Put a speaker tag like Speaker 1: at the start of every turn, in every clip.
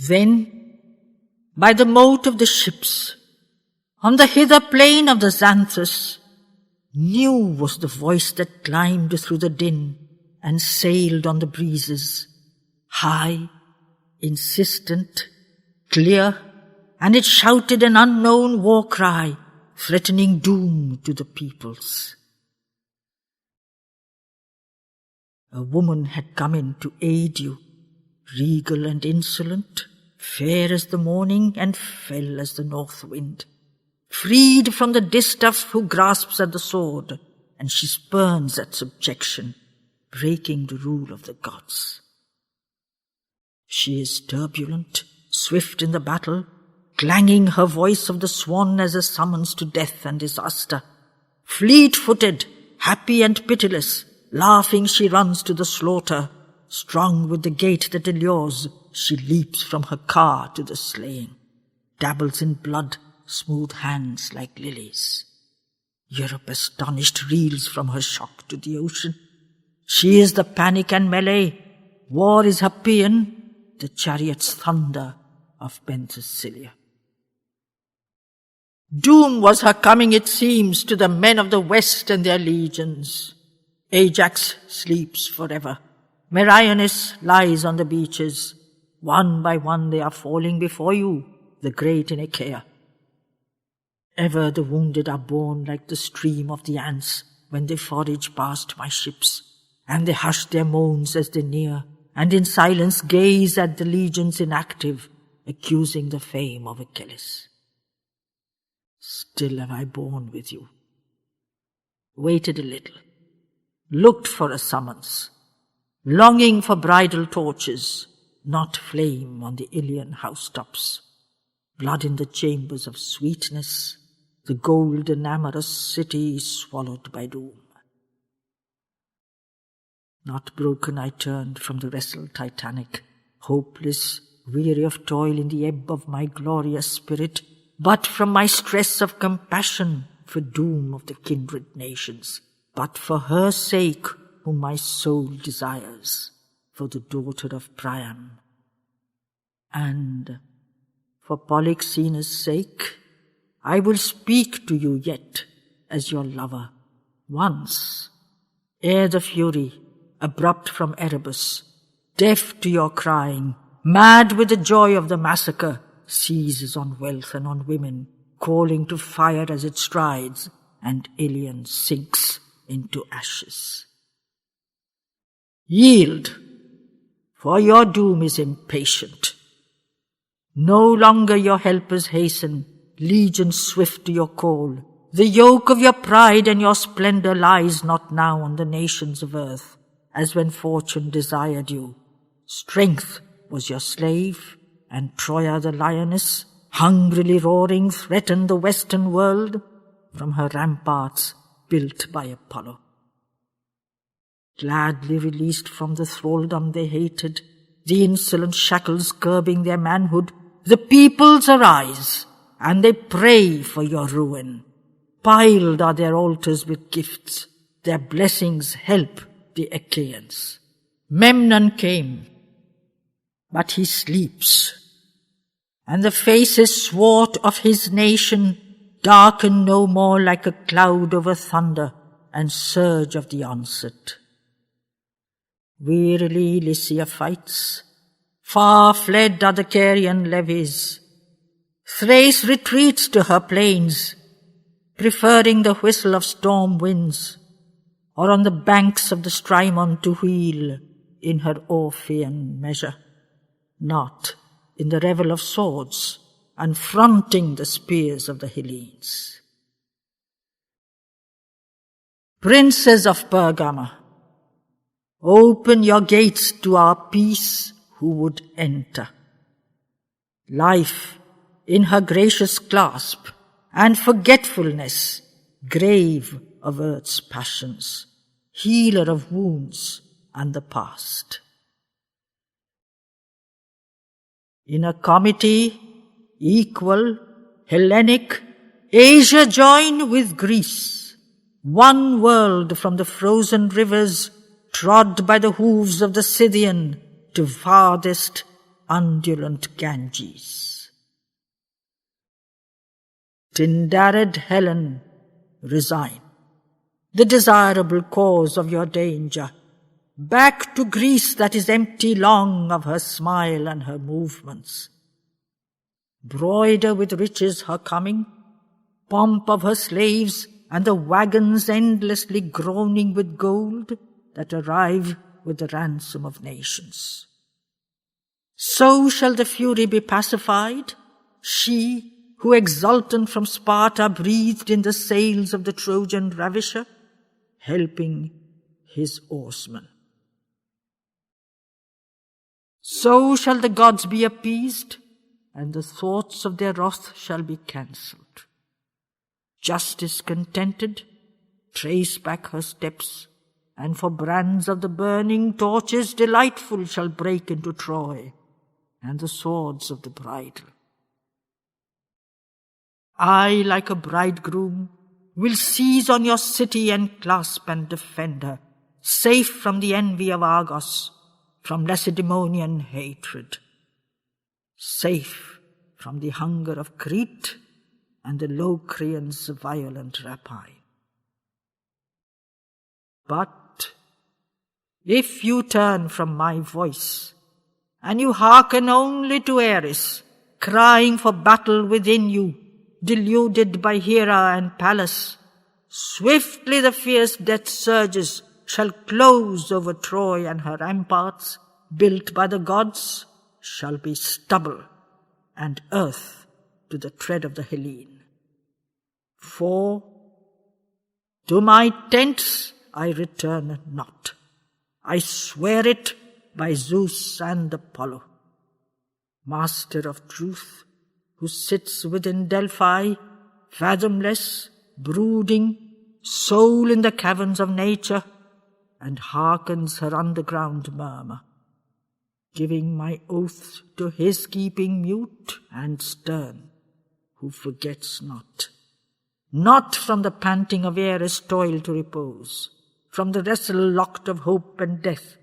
Speaker 1: Then, by the moat of the ships, on the hither plain of the Xanthus, new was the voice that climbed through the din and sailed on the breezes, high, insistent, clear, and it shouted an unknown war cry, threatening doom to the peoples. A woman had come in to aid you, regal and insolent, fair as the morning and fell as the north wind, freed from the distaff who grasps at the sword, and she spurns at subjection, breaking the rule of the gods. She is turbulent, swift in the battle, clanging her voice of the swan as a summons to death and disaster. Fleet-footed, happy and pitiless, laughing she runs to the slaughter. Strong with the gait that allures, she leaps from her car to the slaying. Dabbles in blood, smooth hands like lilies. Europe astonished reels from her shock to the ocean. She is the panic and melee. War is her paean, the chariot's thunder of Penthesilea. Doom was her coming, it seems, to the men of the West and their legions. Ajax sleeps forever. Meriones lies on the beaches. One by one they are falling before you, the great in Achaia. Ever the wounded are borne like the stream of the ants when they forage past my ships, and they hush their moans as they near, and in silence gaze at the legions inactive, accusing the fame of Achilles. Still have I borne with you, waited a little, looked for a summons, longing for bridal torches, not flame on the Ilion housetops, blood in the chambers of sweetness, the golden amorous city swallowed by doom. Not broken I turned from the wrestle titanic, hopeless, weary of toil in the ebb of my glorious spirit, but from my stress of compassion for doom of the kindred nations, but for her sake whom my soul desires, for the daughter of Priam. And for Polyxena's sake, I will speak to you yet as your lover, once, ere the fury, abrupt from Erebus, deaf to your crying, mad with the joy of the massacre, seizes on wealth and on women, calling to fire as it strides, and Ilion sinks into ashes. Yield, for your doom is impatient. No longer your helpers hasten, legions swift to your call. The yoke of your pride and your splendor lies not now on the nations of earth, as when fortune desired you. Strength was your slave, and Troia the lioness, hungrily roaring, threatened the western world from her ramparts built by Apollo. Gladly released from the thraldom they hated, the insolent shackles curbing their manhood, the peoples arise, and they pray for your ruin. Piled are their altars with gifts, their blessings help the Achaeans. Memnon came, but he sleeps, and the faces swart of his nation darken no more like a cloud over thunder and surge of the onset. Wearily Lycia fights, far fled are the Carian levies. Thrace retreats to her plains, preferring the whistle of storm winds, or on the banks of the Strymon to wheel in her Orphean measure, not in the revel of swords, confronting the spears of the Hellenes. Princes of Pergama, open your gates to our peace who would enter. Life in her gracious clasp, and forgetfulness, grave of earth's passions, healer of wounds and the past. In a comity, equal, Hellenic, Asia join with Greece, one world from the frozen rivers trod by the hooves of the Scythian to farthest, undulant Ganges. Tindarid Helen, resign the desirable cause of your danger, back to Greece that is empty long of her smile and her movements. Broider with riches her coming, pomp of her slaves, and the wagons endlessly groaning with gold that arrive with the ransom of nations. So shall the fury be pacified, she who exultant from Sparta breathed in the sails of the Trojan ravisher, helping his oarsmen. So shall the gods be appeased, and the thoughts of their wrath shall be cancelled. Justice contented, trace back her steps, and for brands of the burning torches delightful shall break into Troy, and the swords of the bridal. I, like a bridegroom, will seize on your city and clasp and defend her, safe from the envy of Argos, from Lacedaemonian hatred, safe from the hunger of Crete and the Locrians' violent rapine. But if you turn from my voice, and you hearken only to Ares, crying for battle within you, deluded by Hera and Pallas, swiftly the fierce death surges shall close over Troy, and her ramparts, built by the gods, shall be stubble and earth to the tread of the Hellene. For to my tents I return not. I swear it by Zeus and Apollo, master of truth, who sits within Delphi, fathomless, brooding, soul in the caverns of nature, and hearkens her underground murmur, giving my oath to his keeping mute and stern, who forgets not from the panting of Ares toil to repose, from the wrestle locked of hope and death,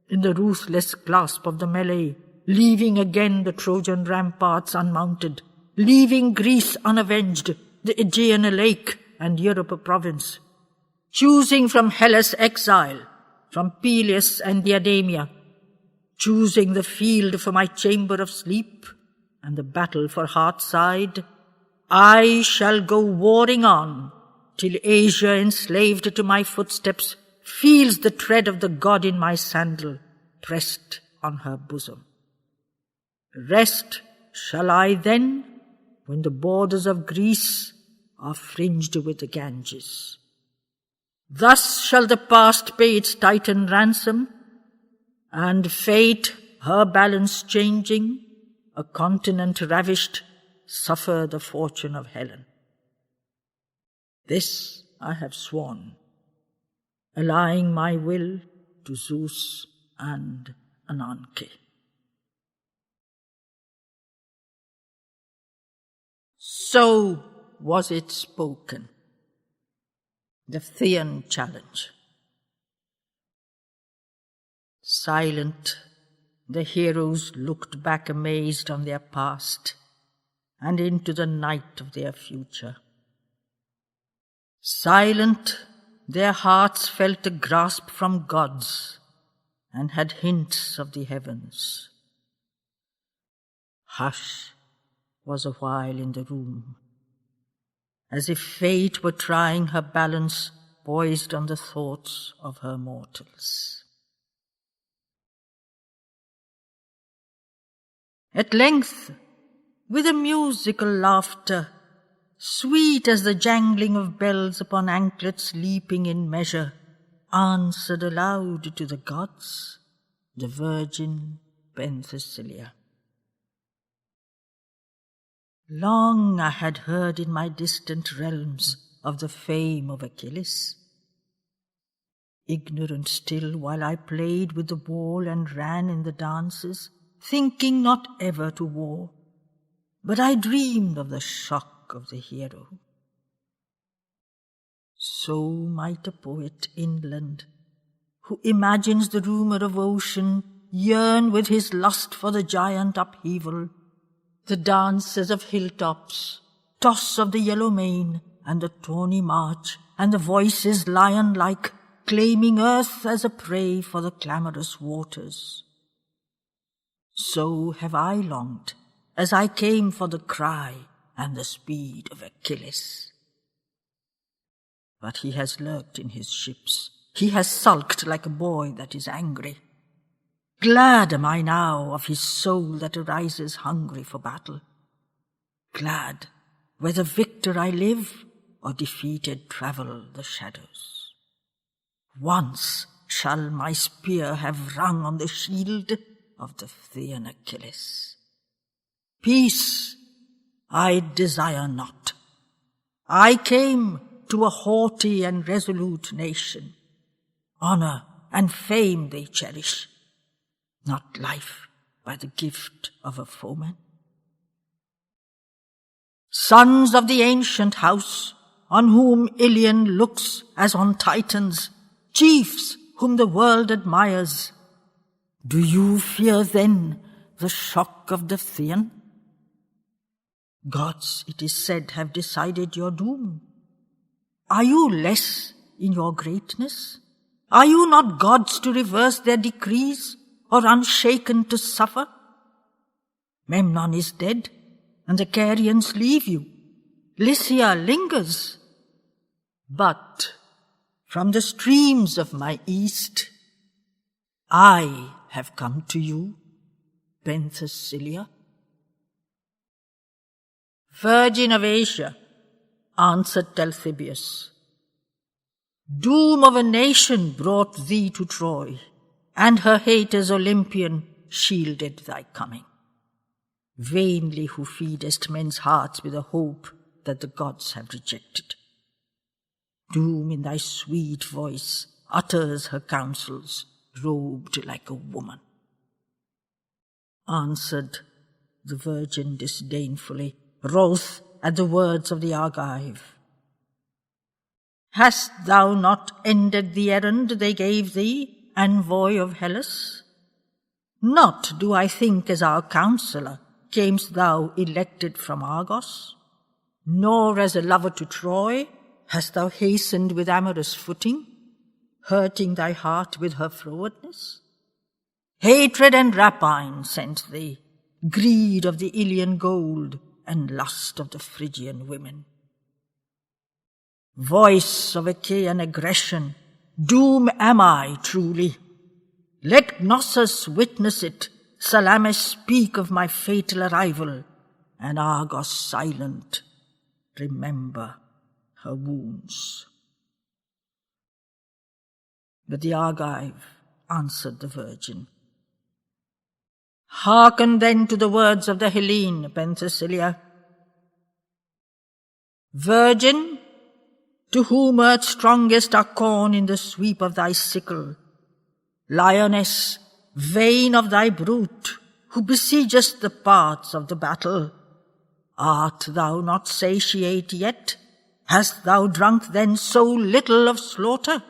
Speaker 1: in the ruthless clasp of the melee, leaving again the Trojan ramparts unmounted, leaving Greece unavenged, the Aegean a lake, and Europe a province, choosing from Hellas exile, from Peleus and Diademia, choosing the field for my chamber of sleep, and the battle for heartside, I shall go warring on, till Asia enslaved to my footsteps feels the tread of the god in my sandal pressed on her bosom. Rest shall I then, when the borders of Greece are fringed with the Ganges. Thus shall the past pay its Titan ransom, and fate, her balance changing, a continent ravished, suffer the fortune of Helen. This I have sworn, allying my will to Zeus and Ananke. So was it spoken, the Thean challenge. Silent, the heroes looked back amazed on their past and into the night of their future. Silent, their hearts felt a grasp from gods and had hints of the heavens. Hush was a while in the room, as if fate were trying her balance poised on the thoughts of her mortals. At length, with a musical laughter, sweet as the jangling of bells upon anklets leaping in measure, answered aloud to the gods the virgin Penthesilea. Long I had heard in my distant realms of the fame of Achilles. Ignorant still while I played with the ball and ran in the dances, thinking not ever to war, but I dreamed of the shock of the hero. So might a poet inland, who imagines the rumour of ocean yearn with his lust for the giant upheaval, the dances of hilltops, toss of the yellow mane, and the tawny march, and the voices lion-like, claiming earth as a prey for the clamorous waters. So have I longed, as I came for the cry and the speed of Achilles. But he has lurked in his ships. He has sulked like a boy that is angry. Glad am I now of his soul that arises hungry for battle. Glad, whether victor I live or defeated travel the shadows. Once shall my spear have rung on the shield of the Thean Achilles. Peace I desire not. I came to a haughty and resolute nation. Honor and fame they cherish, not life by the gift of a foeman. Sons of the ancient house, on whom Ilion looks as on Titans, chiefs whom the world admires, do you fear then the shock of the Thean? Gods, it is said, have decided your doom. Are you less in your greatness? Are you not gods to reverse their decrees, or unshaken to suffer? Memnon is dead, and the Carians leave you. Lycia lingers. But from the streams of my east, I have come to you, Penthesilea. Virgin of Asia, answered Talthybius, doom of a nation brought thee to Troy, and her haters Olympian shielded thy coming. Vainly who feedest men's hearts with a hope that the gods have rejected. Doom in thy sweet voice utters her counsels, robed like a woman. Answered the virgin disdainfully, wroth at the words of the Argive. Hast thou not ended the errand they gave thee, envoy of Hellas? Not, do I think, as our counsellor camest thou elected from Argos, nor as a lover to Troy hast thou hastened with amorous footing, hurting thy heart with her frowardness. Hatred and rapine sent thee, greed of the Ilian gold, and lust of the Phrygian women. Voice of Achaean aggression, doom am I truly. Let Knossos witness it, Salamis speak of my fatal arrival, and Argos silent remember her wounds. But the Argive answered the virgin, hearken then to the words of the Hellene, Penthesilea. Virgin, to whom earth's strongest are corn in the sweep of thy sickle, lioness, vain of thy brute, who besiegest the paths of the battle, art thou not satiate yet? Hast thou drunk then so little of slaughter?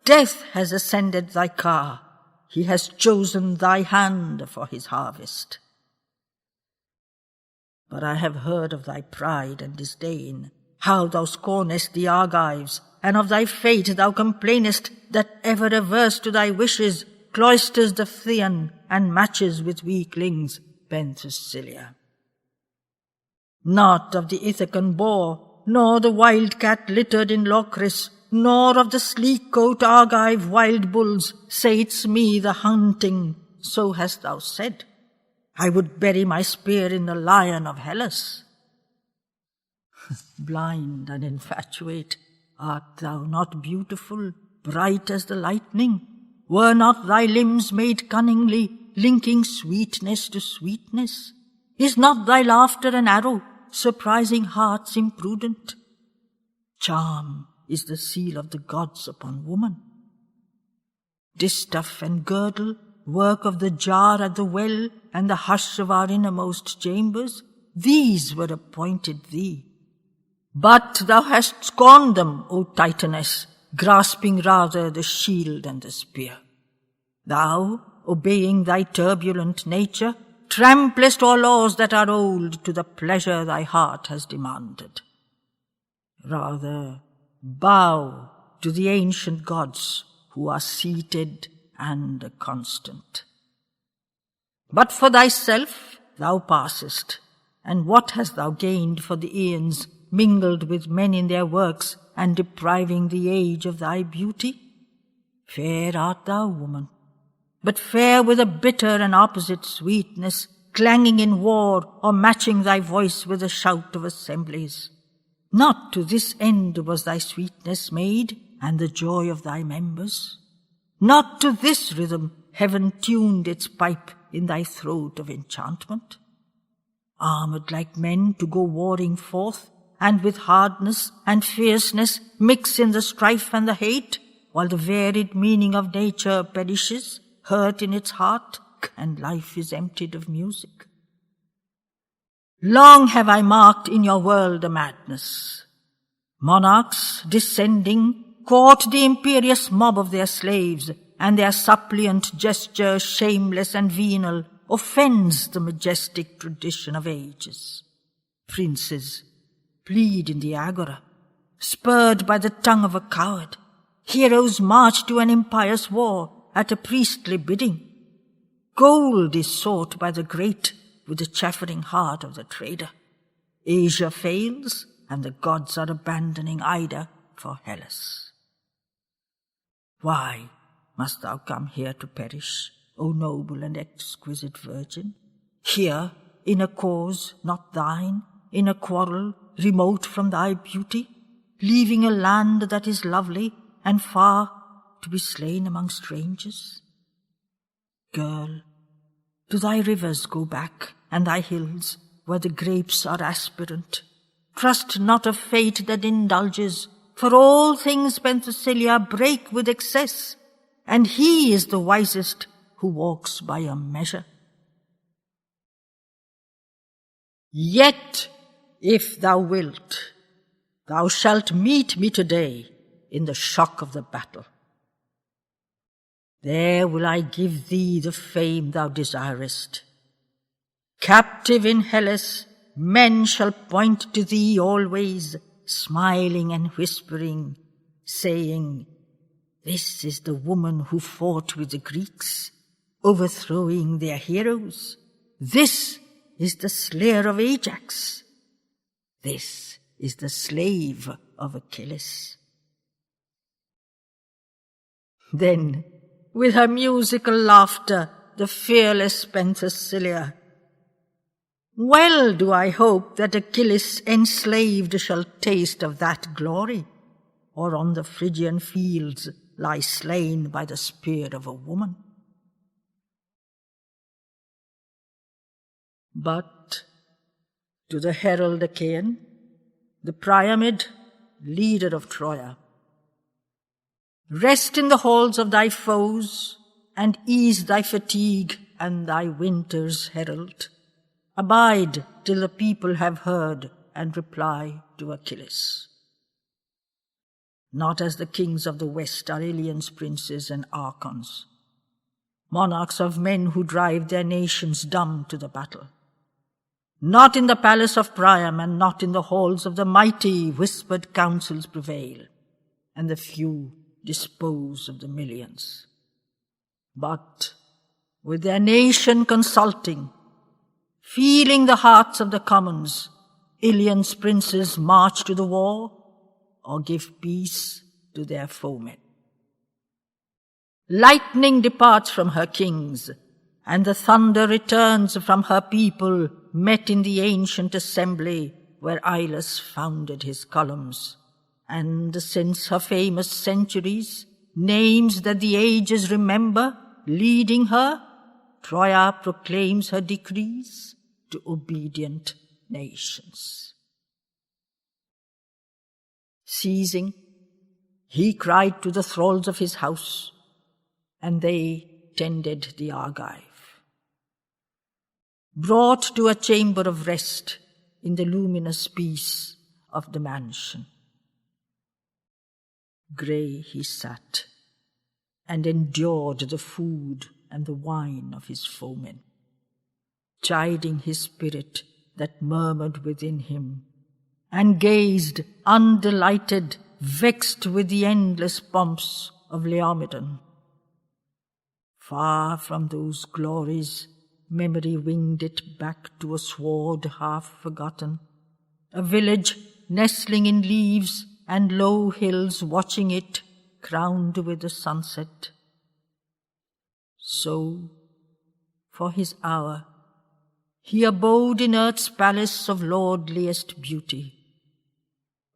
Speaker 1: Death has ascended thy car. He has chosen thy hand for his harvest. But I have heard of thy pride and disdain, how thou scornest the Argives, and of thy fate thou complainest that ever averse to thy wishes cloisters the Thean and matches with weaklings, Penthesilea. Not of the Ithacan boar, nor the wildcat littered in Locris, nor of the sleek-coat Argive wild bulls sates me the hunting, so hast thou said. I would bury my spear in the lion of Hellas. Blind and infatuate, art thou not beautiful, bright as the lightning? Were not thy limbs made cunningly, linking sweetness to sweetness? Is not thy laughter an arrow, surprising hearts imprudent? Charm is the seal of the gods upon woman. Distaff and girdle, work of the jar at the well and the hush of our innermost chambers, these were appointed thee. But thou hast scorned them, O Titaness, grasping rather the shield and the spear. Thou, obeying thy turbulent nature, tramplest all laws that are old to the pleasure thy heart has demanded. Rather, bow to the ancient gods who are seated and constant. But for thyself thou passest, and what hast thou gained for the aeons, mingled with men in their works, and depriving the age of thy beauty? Fair art thou, woman, but fair with a bitter and opposite sweetness, clanging in war, or matching thy voice with the shout of assemblies. Not to this end was thy sweetness made, and the joy of thy members. Not to this rhythm heaven tuned its pipe in thy throat of enchantment. Armed like men to go warring forth, and with hardness and fierceness mix in the strife and the hate, while the varied meaning of nature perishes, hurt in its heart, and life is emptied of music. Long have I marked in your world a madness. Monarchs, descending, caught the imperious mob of their slaves, and their suppliant gesture, shameless and venal, offends the majestic tradition of ages. Princes plead in the agora, spurred by the tongue of a coward. Heroes march to an impious war at a priestly bidding. Gold is sought by the great with the chaffering heart of the trader. Asia fails, and the gods are abandoning Ida for Hellas. Why must thou come here to perish, O noble and exquisite virgin? Here, in a cause not thine, in a quarrel remote from thy beauty, leaving a land that is lovely and far to be slain among strangers? Girl, to thy rivers go back, and thy hills, where the grapes are aspirant. Trust not of fate that indulges, for all things, Penthesilea, break with excess, and he is the wisest who walks by a measure. Yet, if thou wilt, thou shalt meet me today in the shock of the battle. There will I give thee the fame thou desirest. Captive in Hellas, men shall point to thee always, smiling and whispering, saying, "This is the woman who fought with the Greeks, overthrowing their heroes. This is the slayer of Ajax. This is the slave of Achilles." Then, with her musical laughter, the fearless Penthesilea, "Well do I hope that Achilles enslaved shall taste of that glory, or on the Phrygian fields lie slain by the spear of a woman." But to the herald Achaean, the Priamid, leader of Troia, rest in the halls of thy foes, and ease thy fatigue and thy winter's herald. Abide till the people have heard and reply to Achilles. Not as the kings of the west are Ilion's princes and archons, monarchs of men who drive their nations dumb to the battle. Not in the palace of Priam, and not in the halls of the mighty whispered counsels prevail, and the few dispose of the millions. But with their nation consulting, feeling the hearts of the commons, Ilion's princes march to the war or give peace to their foemen. Lightning departs from her kings, and the thunder returns from her people, met in the ancient assembly where Ilus founded his columns. And since her famous centuries, names that the ages remember, leading her, Troia proclaims her decrees to obedient nations. Ceasing, he cried to the thralls of his house, and they tended the Argive. Brought to a chamber of rest in the luminous peace of the mansion, grey he sat, and endured the food and the wine of his foemen, chiding his spirit that murmured within him, and gazed undelighted, vexed with the endless pomps of Laomedon. Far from those glories, memory winged it back to a sward half forgotten, a village nestling in leaves and low hills watching it, crowned with the sunset. So, for his hour, he abode in earth's palace of lordliest beauty.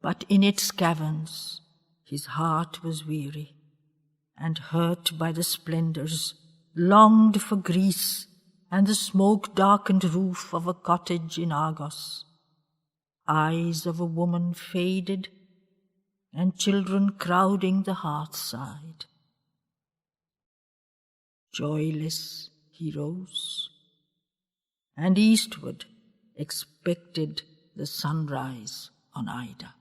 Speaker 1: But in its caverns his heart was weary, and hurt by the splendours, longed for Greece and the smoke-darkened roof of a cottage in Argos. Eyes of a woman faded, and children crowding the hearthside. Joyless he rose, and eastward expected the sunrise on Ida.